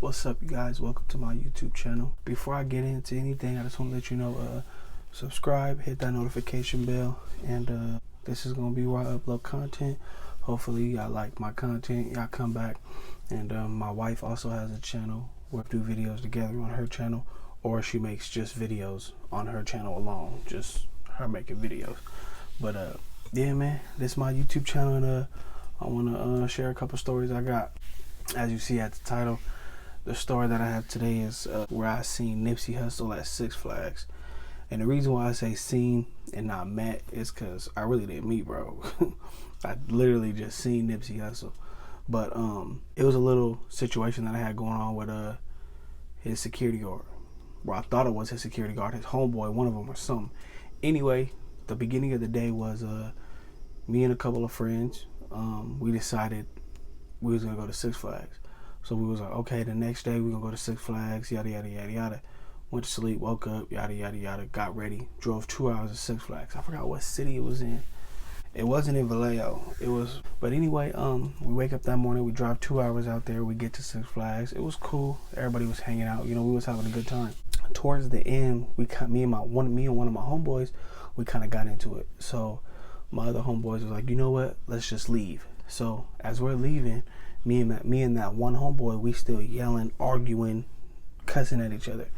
What's up, you guys? Welcome to my YouTube channel. Before I get into anything, I just want to let you know, subscribe, hit that notification bell, and this is going to be where I upload content. Hopefully y'all like my content, y'all come back. And my wife also has a channel where we do videos together on her channel, or she makes just videos on her channel alone, just her making videos. But yeah, man, this is my YouTube channel, and I want to share a couple stories I got. As you see at the title, the story that I have today is where I seen Nipsey Hussle at 6flags. And the reason why I say seen and not met is because I really didn't meet, bro. I literally just seen Nipsey Hussle. But it was a little situation that I had going on with his security guard. Well, I thought it was his security guard, his homeboy, one of them or something. Anyway, the beginning of the day was me and a couple of friends. We decided we was gonna go to 6flags. So we was like, okay, the next day we gonna go to 6flags, yada yada yada yada. Went to sleep, woke up, yada yada yada, got ready, drove 2 hours to 6flags. I forgot what city it was in. It wasn't in Vallejo. It was, but anyway, we wake up that morning, we drive 2 hours out there, we get to 6flags. It was cool. Everybody was hanging out. You know, we was having a good time. Towards the end, me and one of my homeboys, we kind of got into it. So my other homeboys was like, you know what? Let's just leave. So as we're leaving, me and that one homeboy, we still yelling, arguing, cussing at each other.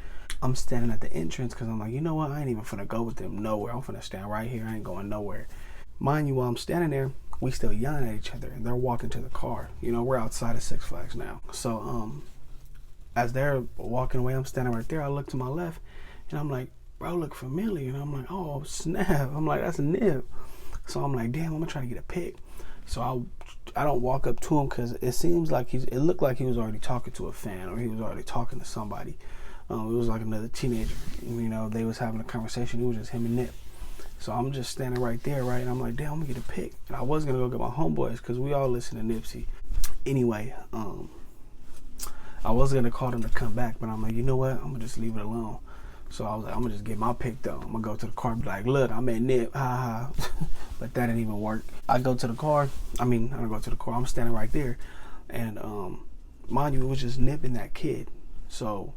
I'm standing at the entrance because I'm like, you know what? I ain't even finna go with them nowhere. I'm finna stand right here. I ain't going nowhere. Mind you, while I'm standing there, we still yelling at each other, and they're walking to the car. You know, we're outside of 6flags now. So as they're walking away, I'm standing right there. I look to my left, and I'm like, bro, look familiar. And I'm like, oh, snap. I'm like, that's a Nip. So I'm like, damn, I'm gonna try to get a pic. So I don't walk up to him because it seems like it looked like he was already talking to a fan, or he was already talking to somebody. It was like another teenager. You know, they was having a conversation. It was just him and Nip. So I'm just standing right there, right? And I'm like, damn, I'm gonna get a pic. And I was gonna go get my homeboys because we all listen to Nipsey. Anyway, I was gonna call them to come back, but I'm like, you know what? I'm gonna just leave it alone. So I was like, I'm gonna just get my pic though. I'm gonna go to the car and be like, look, I'm at Nip, ha ha. But that didn't even work. I go to the car. I don't go to the car. I'm standing right there, and mind you, it was just Nip and that kid. So,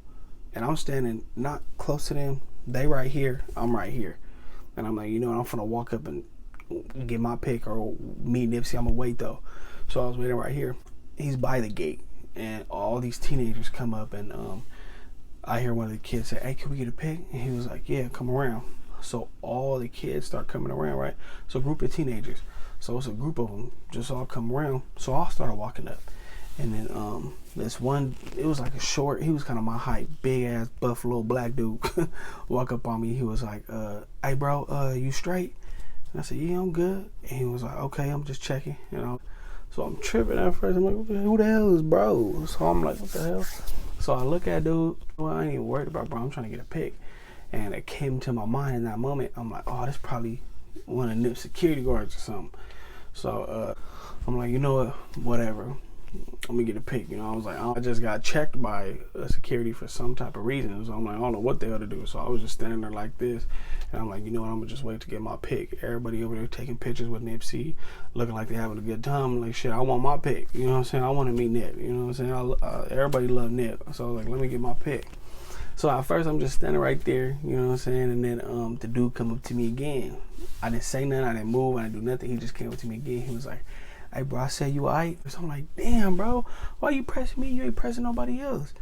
and I'm standing not close to them. They right here. I'm right here, and I'm like, you know what? I'm finna walk up and get my pic or meet Nipsey. I'm gonna wait though. So I was waiting right here. He's by the gate, and all these teenagers come up, and I hear one of the kids say, hey, can we get a pic? And he was like, yeah, come around. So all the kids start coming around, right? So a group of teenagers. So it's a group of them just all come around. So I started walking up. And then this one, it was like a short, he was kind of my height, big ass buffalo black dude walk up on me. He was like, hey bro, you straight? And I said, yeah, I'm good. And he was like, okay, I'm just checking, you know. So I'm tripping at first. I'm like, who the hell is bro? So I'm like, what the hell? So I look at dude, well, I ain't even worried about bro, I'm trying to get a pic. And it came to my mind in that moment. I'm like, oh, that's probably one of Nip's security guards or something. So I'm like, you know what, whatever. I'm gonna get a pic. You know, I was like, I just got checked by security for some type of reason. So I'm like, I don't know what the hell to do. So I was just standing there like this. And I'm like, you know what, I'm gonna just wait to get my pic. Everybody over there taking pictures with Nipsey, looking like they're having a good time. I'm like, shit, I want my pic. You know what I'm saying? I want to meet Nip. You know what I'm saying? Everybody love Nip. So I was like, let me get my pic. So at first I'm just standing right there, you know what I'm saying? And then the dude come up to me again. I didn't say nothing, I didn't move, I didn't do nothing. He just came up to me again. He was like, hey bro, I said you alright? So I'm like, damn bro, why you pressing me? You ain't pressing nobody else.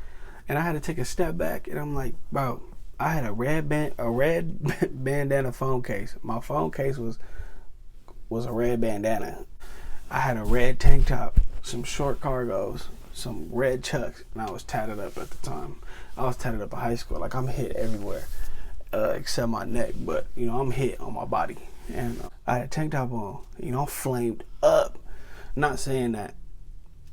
And I had to take a step back, and I'm like, bro, I had a red bandana phone case. My phone case was a red bandana. I had a red tank top, some short cargos, some red chucks, and I was tatted up at the time. I was tatted up in high school. Like, I'm hit everywhere except my neck, but you know, I'm hit on my body. And I had a tank top on, you know, I'm flamed up. Not saying that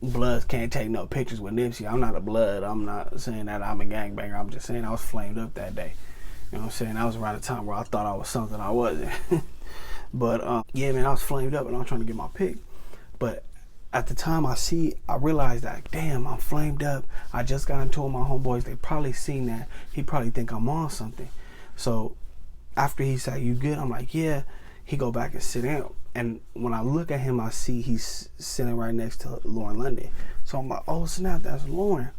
Bloods can't take no pictures with Nipsey. I'm not a Blood. I'm not saying that I'm a gangbanger. I'm just saying I was flamed up that day. You know what I'm saying? That was around the time where I thought I was something I wasn't. But yeah, man, I was flamed up and I was trying to get my pic. But at the time I realized that, damn, I'm flamed up. I just got into it with my homeboys. They probably seen that. He probably think I'm on something. So after he said, you good? I'm like, yeah. He go back and sit down. And when I look at him, I see he's sitting right next to Lauren London. So I'm like, oh snap, that's Lauren.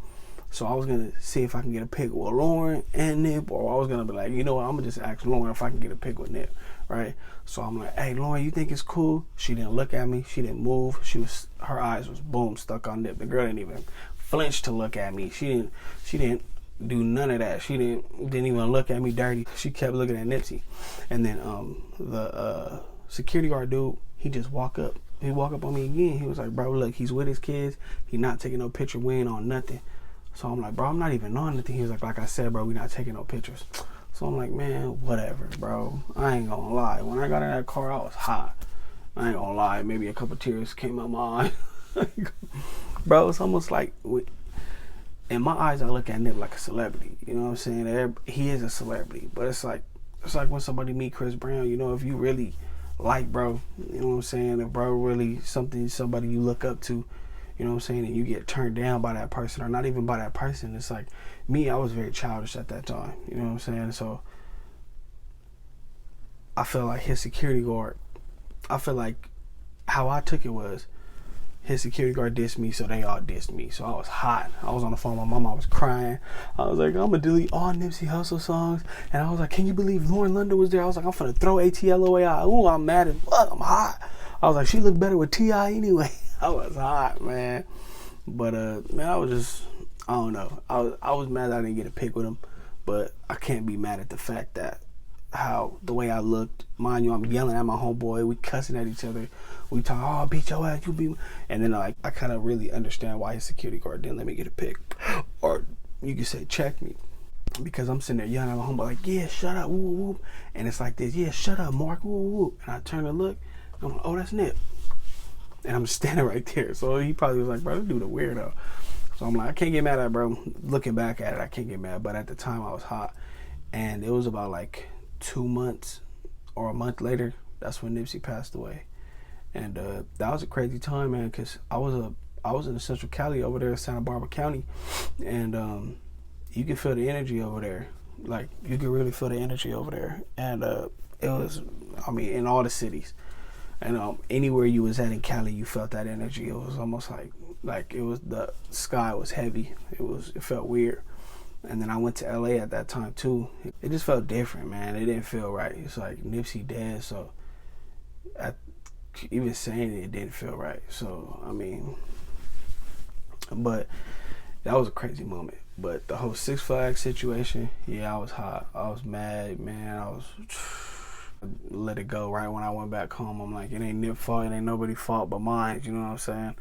So I was gonna see if I can get a pic with Lauren and Nip, or I was gonna be like, you know what, I'm gonna just ask Lauren if I can get a pic with Nip, right? So I'm like, hey Lauren, you think it's cool? She didn't look at me, she didn't move, her eyes was boom stuck on Nip. The girl didn't even flinch to look at me. She didn't do none of that. She didn't even look at me dirty. She kept looking at Nipsey. And then the security guard dude, he just walked up on me again. He was like, bro, look, he's with his kids, he not taking no picture, we ain't on nothing. So I'm like, bro, I'm not even on nothing. He was like I said, bro, we not taking no pictures. So I'm like, man, whatever, bro. I ain't gonna lie, when I got in that car, I was hot. I ain't gonna lie, maybe a couple tears came out my eye. Bro, it's almost like, in my eyes, I look at Nip like a celebrity. You know what I'm saying? He is a celebrity, but it's like when somebody meet Chris Brown. You know, if you really like bro, you know what I'm saying? If bro really somebody you look up to, you know what I'm saying, and you get turned down by that person, or not even by that person. It's like me, I was very childish at that time. You know what I'm saying? So I feel like his security guard, I feel like how I took it was, his security guard dissed me, so they all dissed me. So I was hot. I was on the phone with my mom. I was crying. I was like, I'm going to delete all Nipsey Hussle songs. And I was like, can you believe Lauren London was there? I was like, I'm finna throw ATLOA out. Ooh, I'm mad as fuck. I'm hot. I was like, she looked better with T.I. anyway. I was hot, man. But, man, I was just, I don't know. I was mad that I didn't get a pic with him. But I can't be mad at the fact that the way I looked. Mind you, I'm yelling at my homeboy. We cussing at each other. We talk, oh, I'll beat your ass, you beat me. And then I kind of really understand why his security guard didn't let me get a pic. Or you could say, check me. Because I'm sitting there yelling at my homeboy, like, yeah, shut up, whoop, whoop. And it's like this, yeah, shut up, Mark, whoop, whoop. And I turn and look, and I'm like, oh, that's Nip. And I'm just standing right there. So he probably was like, bro, this dude a weirdo. So I'm like, I can't get mad at it, bro. Looking back at it, I can't get mad. But at the time, I was hot. And it was about like 2 months or a month later, that's when Nipsey passed away. And that was a crazy time, man, because I was in the Central Cali over there in Santa Barbara County, and you could feel the energy over there. Like, you could really feel the energy over there. And it was, I mean, in all the cities. And anywhere you was at in Cali, you felt that energy. It was almost like it was, the sky was heavy. It felt weird. And then I went to LA at that time too. It just felt different, man. It didn't feel right. It's like Nipsey dead, so even saying it didn't feel right. So I mean, but that was a crazy moment. But the whole 6flags situation, yeah, I was hot. I was mad, man. I let it go right when I went back home. I'm like, it ain't Nip's fault. It ain't nobody's fault but mine. You know what I'm saying?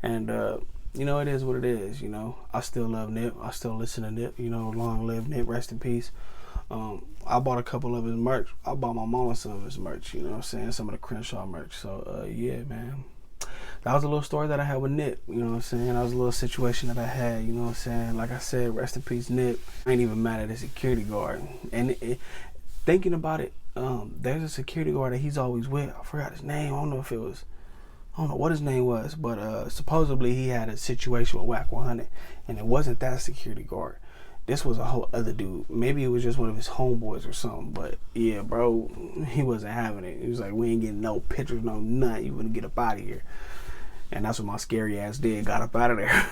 And you know, it is what it is. You know, I still love Nip. I still listen to Nip. You know, long live Nip. Rest in peace. I bought a couple of his merch. I bought my mama some of his merch, you know what I'm saying? Some of the Crenshaw merch. So, yeah, man. That was a little story that I had with Nip, you know what I'm saying? That was a little situation that I had, you know what I'm saying? Like I said, rest in peace, Nip. I ain't even mad at the security guard. And thinking about it, there's a security guard that he's always with. I forgot his name. I don't know what his name was, but supposedly he had a situation with Whack 100, and it wasn't that security guard. This was a whole other dude. Maybe it was just one of his homeboys or something. But yeah, bro, he wasn't having it. He was like, we ain't getting no pictures, no nothing. You wouldn't get up out of here. And that's what my scary ass did. Got up out of there.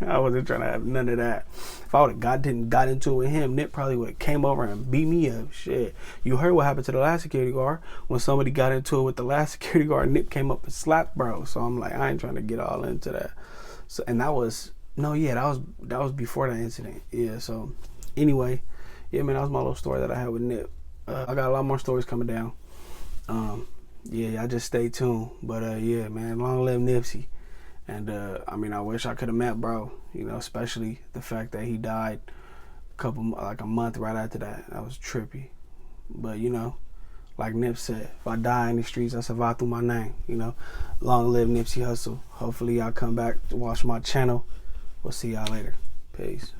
I wasn't trying to have none of that. If I would have got into it with him, Nip probably would have came over and beat me up. Shit. You heard what happened to the last security guard. When somebody got into it with the last security guard, Nip came up and slapped bro. So I'm like, I ain't trying to get all into that. So, and that was... No, yeah, that was before that incident. Yeah, so anyway, yeah, man, that was my little story that I had with Nip. I got a lot more stories coming down. Yeah, y'all just stay tuned. But yeah, man, long live Nipsey. And I mean, I wish I could have met bro. You know, especially the fact that he died a month right after that. That was trippy. But you know, like Nip said, if I die in the streets, I survive through my name. You know, long live Nipsey Hussle. Hopefully y'all come back to watch my channel. We'll see y'all later. Peace.